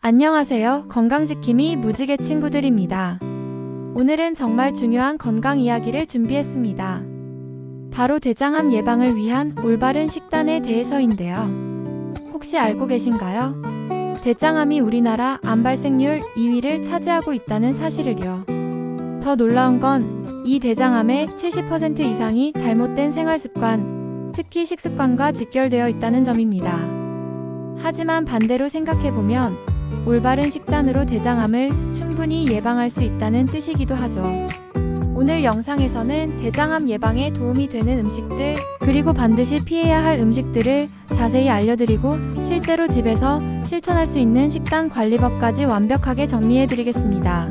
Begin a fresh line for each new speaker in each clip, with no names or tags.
안녕하세요. 건강지킴이 무지개 친구들입니다. 오늘은 정말 중요한 건강 이야기를 준비했습니다. 바로 대장암 예방을 위한 올바른 식단에 대해서인데요. 혹시 알고 계신가요? 대장암이 우리나라 암 발생률 2위를 차지하고 있다는 사실을요. 더 놀라운 건 이 대장암의 70% 이상이 잘못된 생활습관, 특히 식습관과 직결되어 있다는 점입니다. 하지만 반대로 생각해보면 올바른 식단으로 대장암을 충분히 예방할 수 있다는 뜻이기도 하죠. 오늘 영상에서는 대장암 예방에 도움이 되는 음식들, 그리고 반드시 피해야 할 음식들을 자세히 알려드리고 실제로 집에서 실천할 수 있는 식단 관리법까지 완벽하게 정리해드리겠습니다.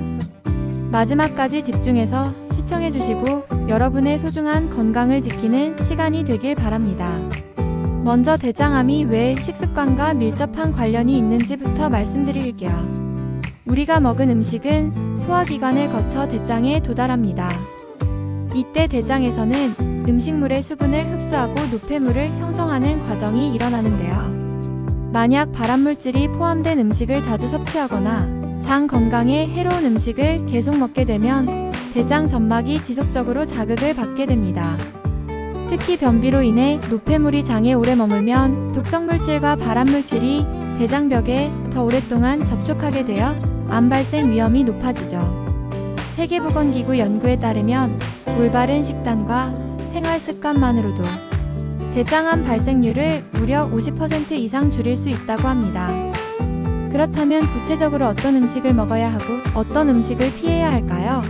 마지막까지 집중해서 시청해주시고 여러분의 소중한 건강을 지키는 시간이 되길 바랍니다. 먼저 대장암이 왜 식습관과 밀접한 관련이 있는지부터 말씀드릴게요. 우리가 먹은 음식은 소화기관을 거쳐 대장에 도달합니다. 이때 대장에서는 음식물의 수분을 흡수하고 노폐물을 형성하는 과정이 일어나는데요. 만약 발암물질이 포함된 음식을 자주 섭취하거나 장 건강에 해로운 음식을 계속 먹게 되면 대장 점막이 지속적으로 자극을 받게 됩니다. 특히 변비로 인해 노폐물이 장에 오래 머물면 독성물질과 발암물질이 대장벽에 더 오랫동안 접촉하게 되어 암 발생 위험이 높아지죠. 세계보건기구 연구에 따르면 올바른 식단과 생활습관만으로도 대장암 발생률을 무려 50% 이상 줄일 수 있다고 합니다. 그렇다면 구체적으로 어떤 음식을 먹어야 하고 어떤 음식을 피해야 할까요?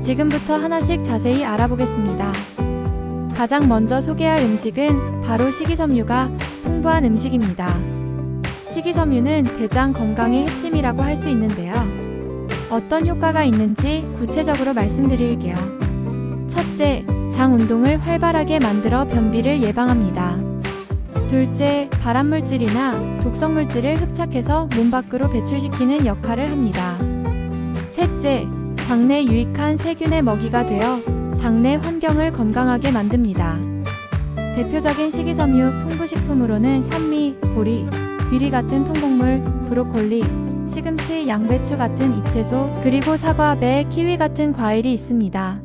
지금부터 하나씩 자세히 알아보겠습니다. 가장 먼저 소개할 음식은 바로 식이섬유가 풍부한 음식입니다. 식이섬유는 대장 건강의 핵심이라고 할 수 있는데요. 어떤 효과가 있는지 구체적으로 말씀드릴게요. 첫째, 장 운동을 활발하게 만들어 변비를 예방합니다. 둘째, 발암물질이나 독성물질을 흡착해서 몸 밖으로 배출시키는 역할을 합니다. 셋째, 장내 유익한 세균의 먹이가 되어 장내 환경을 건강하게 만듭니다. 대표적인 식이섬유 풍부식품으로는 현미, 보리, 귀리 같은 통곡물, 브로콜리, 시금치, 양배추 같은 잎채소, 그리고 사과, 배, 키위 같은 과일이 있습니다.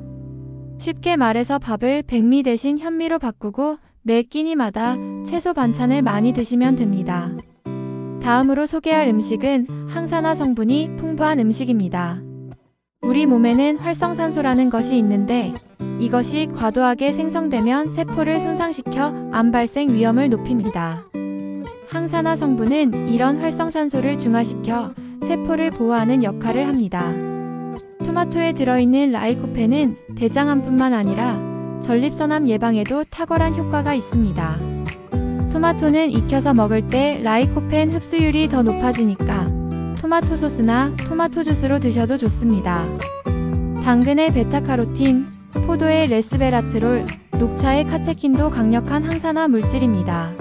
쉽게 말해서 밥을 백미 대신 현미로 바꾸고 매 끼니마다 채소 반찬을 많이 드시면 됩니다. 다음으로 소개할 음식은 항산화 성분이 풍부한 음식입니다. 우리 몸에는 활성산소라는 것이 있는데 이것이 과도하게 생성되면 세포를 손상시켜 암 발생 위험을 높입니다. 항산화 성분은 이런 활성산소를 중화시켜 세포를 보호하는 역할을 합니다. 토마토에 들어있는 라이코펜은 대장암뿐만 아니라 전립선암 예방에도 탁월한 효과가 있습니다. 토마토는 익혀서 먹을 때 라이코펜 흡수율이 더 높아지니까 토마토 소스나 토마토 주스로 드셔도 좋습니다. 당근의 베타카로틴, 포도의 레스베라트롤, 녹차의 카테킨도 강력한 항산화 물질입니다.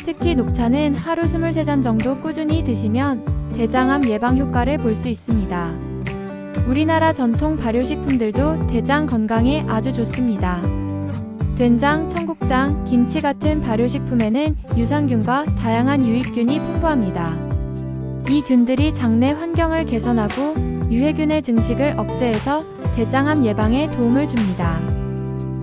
특히 녹차는 하루 23잔 정도 꾸준히 드시면 대장암 예방 효과를 볼 수 있습니다. 우리나라 전통 발효식품들도 대장 건강에 아주 좋습니다. 된장, 청국장, 김치 같은 발효식품에는 유산균과 다양한 유익균이 풍부합니다. 이 균들이 장내 환경을 개선하고 유해균의 증식을 억제해서 대장암 예방에 도움을 줍니다.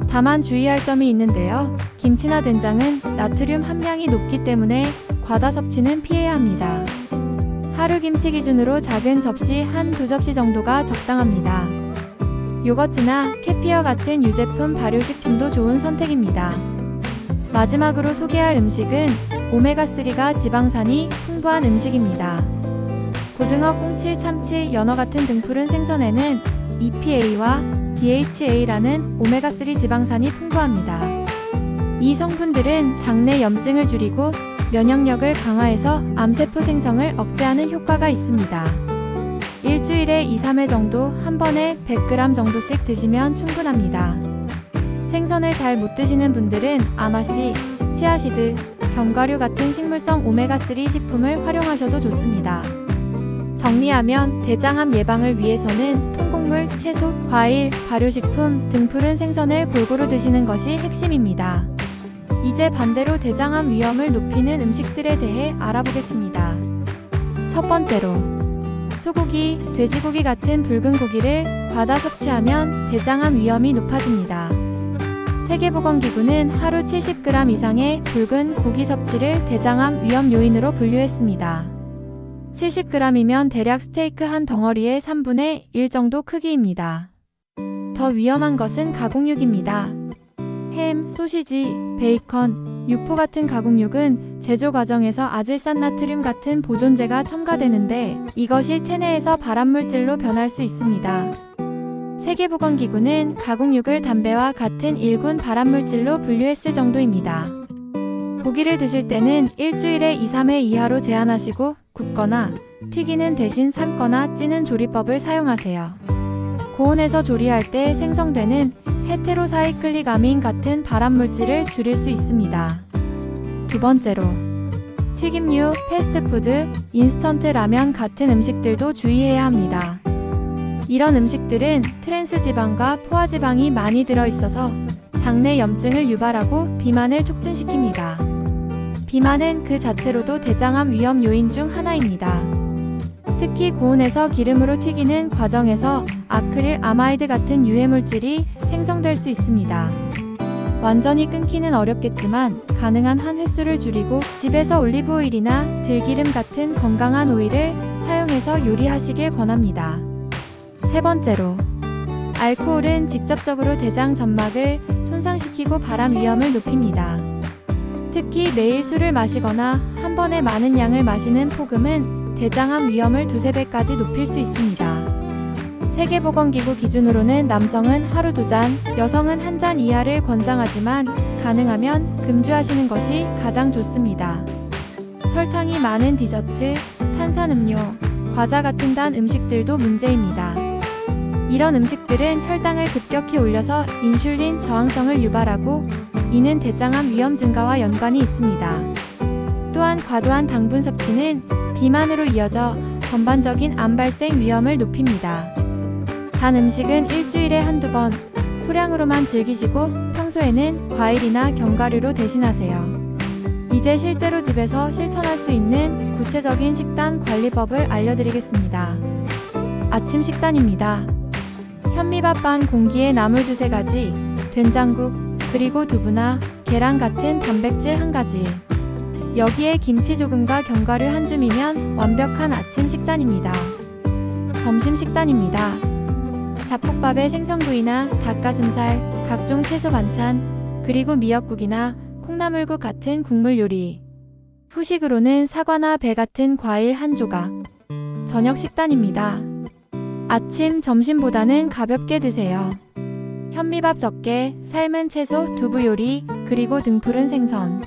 다만 주의할 점이 있는데요. 김치나 된장은 나트륨 함량이 높기 때문에 과다 섭취는 피해야 합니다. 하루 김치 기준으로 작은 접시 1~2접시 정도가 적당합니다. 요거트나 캐피어 같은 유제품 발효식품도 좋은 선택입니다. 마지막으로 소개할 음식은 오메가3가 지방산이 풍부한 음식입니다. 고등어, 꽁치, 참치, 연어 같은 등푸른 생선에는 EPA와 DHA라는 오메가3 지방산이 풍부합니다. 이 성분들은 장내 염증을 줄이고 면역력을 강화해서 암세포 생성을 억제하는 효과가 있습니다. 일주일에 2~3회 정도 한 번에 100g 정도씩 드시면 충분합니다. 생선을 잘 못 드시는 분들은 아마씨, 치아시드, 견과류 같은 식물성 오메가3 식품을 활용하셔도 좋습니다. 정리하면 대장암 예방을 위해서는 통곡물, 채소, 과일, 발효식품, 등푸른 생선을 골고루 드시는 것이 핵심입니다. 이제 반대로 대장암 위험을 높이는 음식들에 대해 알아보겠습니다. 첫 번째로, 소고기, 돼지고기 같은 붉은 고기를 과다 섭취하면 대장암 위험이 높아집니다. 세계보건기구는 하루 70g 이상의 붉은 고기 섭취를 대장암 위험 요인으로 분류했습니다. 70g이면 대략 스테이크 한 덩어리의 3분의 1 정도 크기입니다. 더 위험한 것은 가공육입니다. 햄, 소시지, 베이컨, 육포 같은 가공육은 제조 과정에서 아질산나트륨 같은 보존제가 첨가되는데 이것이 체내에서 발암물질로 변할 수 있습니다. 세계보건기구는 가공육을 담배와 같은 1군 발암물질로 분류했을 정도입니다. 고기를 드실 때는 일주일에 2-3회 이하로 제한하시고 굽거나 튀기는 대신 삶거나 찌는 조리법을 사용하세요. 고온에서 조리할 때 생성되는 헤테로사이클릭아민 같은 발암물질을 줄일 수 있습니다. 두 번째로, 튀김류, 패스트푸드, 인스턴트 라면 같은 음식들도 주의해야 합니다. 이런 음식들은 트랜스지방과 포화지방이 많이 들어있어서 장내 염증을 유발하고 비만을 촉진시킵니다. 비만은 그 자체로도 대장암 위험 요인 중 하나입니다. 특히 고온에서 기름으로 튀기는 과정에서 아크릴 아마이드 같은 유해물질이 생성될 수 있습니다. 완전히 끊기는 어렵겠지만 가능한 한 횟수를 줄이고 집에서 올리브오일이나 들기름 같은 건강한 오일을 사용해서 요리하시길 권합니다. 세 번째로, 알코올은 직접적으로 대장 점막을 손상시키고 발암 위험을 높입니다. 특히 매일 술을 마시거나 한 번에 많은 양을 마시는 폭음은 대장암 위험을 2-3배까지 높일 수 있습니다. 세계보건기구 기준으로는 남성은 하루 2잔, 여성은 1잔 이하를 권장하지만 가능하면 금주하시는 것이 가장 좋습니다. 설탕이 많은 디저트, 탄산음료, 과자 같은 단 음식들도 문제입니다. 이런 음식들은 혈당을 급격히 올려서 인슐린 저항성을 유발하고 이는 대장암 위험 증가와 연관이 있습니다. 또한 과도한 당분 섭취는 비만으로 이어져 전반적인 암 발생 위험을 높입니다. 단 음식은 일주일에 한두 번 소량으로만 즐기시고 평소에는 과일이나 견과류로 대신하세요. 이제 실제로 집에서 실천할 수 있는 구체적인 식단 관리법을 알려드리겠습니다. 아침 식단입니다. 현미밥 반 공기에 나물 2-3가지, 된장국, 그리고 두부나 계란 같은 단백질 1가지. 여기에 김치 조금과 견과류 한 줌이면 완벽한 아침 식단입니다. 점심 식단입니다. 잡곡밥에 생선구이나 닭가슴살, 각종 채소 반찬, 그리고 미역국이나 콩나물국 같은 국물 요리. 후식으로는 사과나 배 같은 과일 한 조각. 저녁 식단입니다. 아침, 점심보다는 가볍게 드세요. 현미밥 적게, 삶은 채소, 두부 요리, 그리고 등푸른 생선.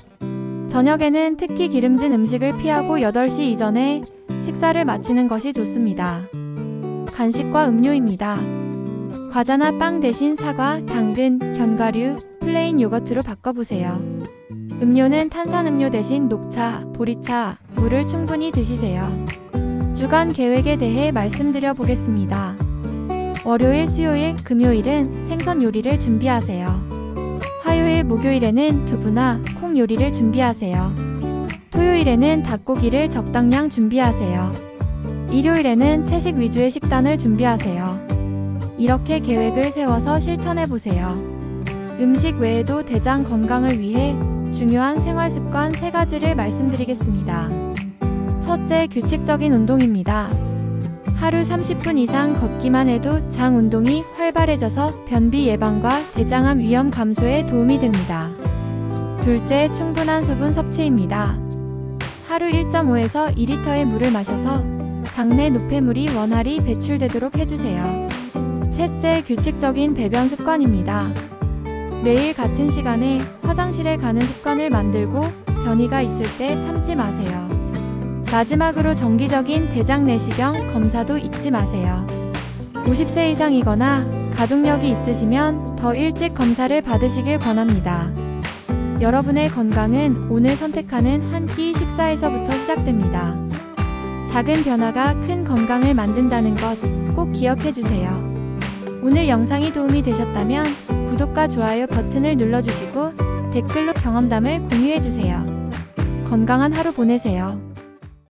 저녁에는 특히 기름진 음식을 피하고 8시 이전에 식사를 마치는 것이 좋습니다. 간식과 음료입니다. 과자나 빵 대신 사과, 당근, 견과류, 플레인 요거트로 바꿔보세요. 음료는 탄산음료 대신 녹차, 보리차, 물을 충분히 드시세요. 주간 계획에 대해 말씀드려 보겠습니다. 월요일, 수요일, 금요일은 생선 요리를 준비하세요. 화요일, 목요일에는 두부나 콩 요리를 준비하세요. 토요일에는 닭고기를 적당량 준비하세요. 일요일에는 채식 위주의 식단을 준비하세요. 이렇게 계획을 세워서 실천해보세요. 음식 외에도 대장 건강을 위해 중요한 생활습관 3가지를 말씀드리겠습니다. 첫째, 규칙적인 운동입니다. 하루 30분 이상 걷기만 해도 장 운동이 활발해져서 변비 예방과 대장암 위험 감소에 도움이 됩니다. 둘째, 충분한 수분 섭취입니다. 하루 1.5에서 2리터의 물을 마셔서 장내 노폐물이 원활히 배출되도록 해주세요. 셋째, 규칙적인 배변 습관입니다. 매일 같은 시간에 화장실에 가는 습관을 만들고 변이가 있을 때 참지 마세요. 마지막으로 정기적인 대장 내시경 검사도 잊지 마세요. 50세 이상이거나 가족력이 있으시면 더 일찍 검사를 받으시길 권합니다. 여러분의 건강은 오늘 선택하는 한 끼 식사에서부터 시작됩니다. 작은 변화가 큰 건강을 만든다는 것 꼭 기억해 주세요. 오늘 영상이 도움이 되셨다면 구독과 좋아요 버튼을 눌러주시고 댓글로 경험담을 공유해 주세요. 건강한 하루 보내세요.